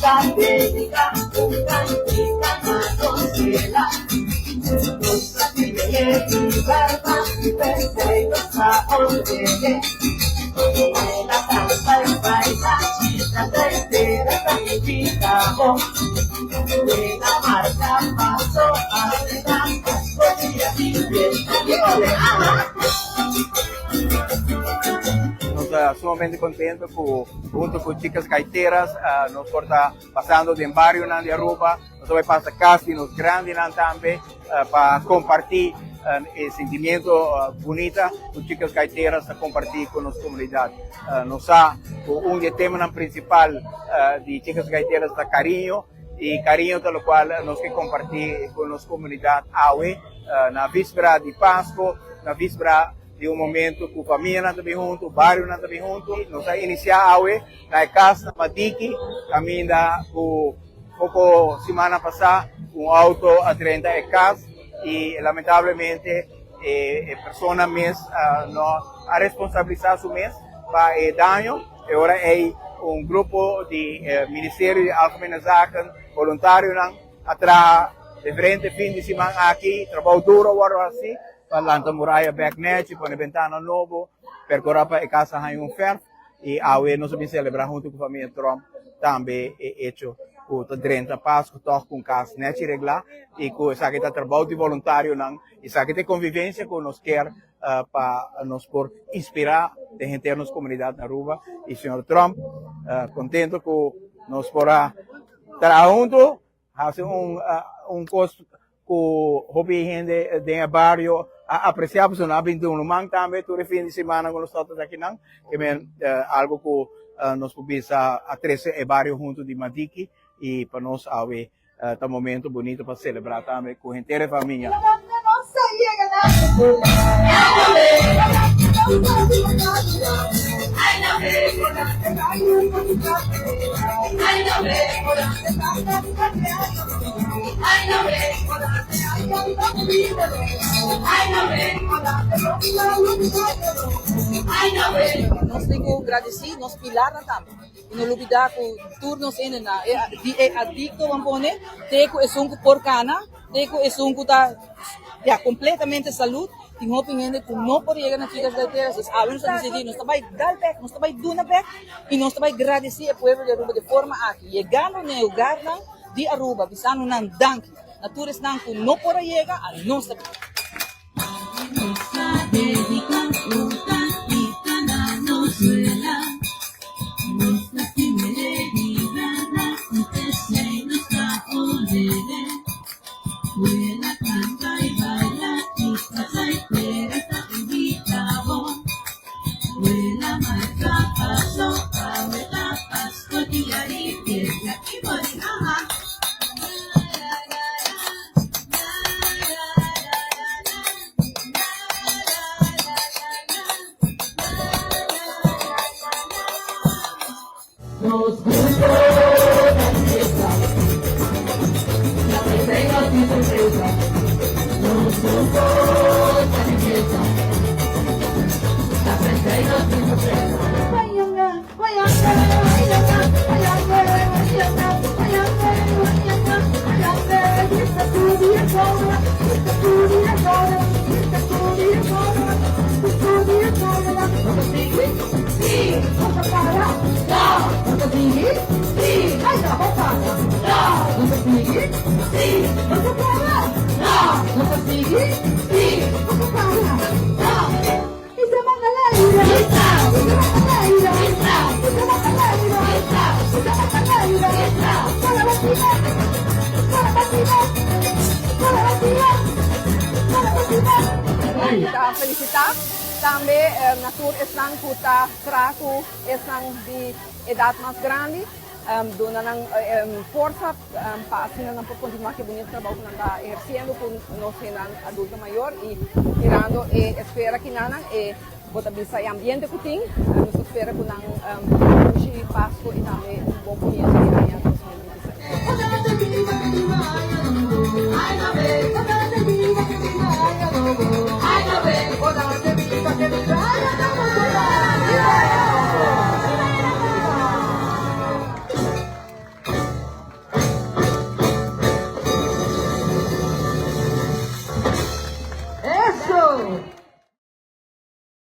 Sabiga, cantica, madonsela. Nuestra tiene libertad, perfecto, saorete. La canta y baila, la entera, la invitamos. De la marca paso adelante, poesía viviente. Nos sumamente contentos junto con Chicas Gaiteras, nos está pasando de barrio de Aruba, nos vai pasar casi nos grandes también para compartir el sentimiento bonito con Chicas Gaiteras, a compartir con nuestra comunidad. Nos ha un tema principal de Chicas Gaiteras de cariño, y cariño de lo cual nos que compartir con nuestra comunidad AWE, na víspera de Pascua, na víspera de um momento com a família também junto, o bairro também junto. Nós vamos iniciar hoje na casa da Madiki, caminha por pouco semana passada, auto a 30 casa e lamentavelmente a pessoa mesmo não a responsabilizar su mês para o dano. Agora é grupo de Ministério de Algemene Zaken, voluntário atrás de frente fim de semana aqui, trabalho duro agora assim. Lanta muralla backnet, põe ventana novo, percorrer para a casa hay ferro e hoje nós vamos celebrar junto com a família Trump também hecho o 30 Páscoa, toque com casa net regular e com essa que está trabalho de voluntário e essa que tem convivência com nós quer para nos por inspirar de gente nas comunidades na Aruba e senhor Trump contento com nós porá estar junto, fazer costo com hobby gente de barrio apreciamos una aventura man también todo el fin de semana con nosotros aquí que algo que nos pudiera a 13 barrios juntos de Madiki y para nos haber un momento bonito para celebrar también con gente de familia. Nós temos que agradecer, nós pilar também. E não olvidar que turnos em na adicto vamos teco é sunco porcana, teco é sunco da completamente saúde. Tem opinião que não pode chegar nas Chicas Gaiteras, nós abrimos a decidir, nós também dar back, nós também duna back e nós também agradecer ao povo de Aruba de forma aqui, chegando no lugar de Aruba, visando nan dank, naturas nan que não pode chegar a nossa felicitar também natur eslang kuta trato eslang de edad mais grande dona ng força para assim não por continuar que bonito trabalho que está exercendo com nós adulto maior e tirando e espera que nana e bota bisa ambiente que tem nos espera com nang hoje Páscoa e também bom começo de ano 2016. Go!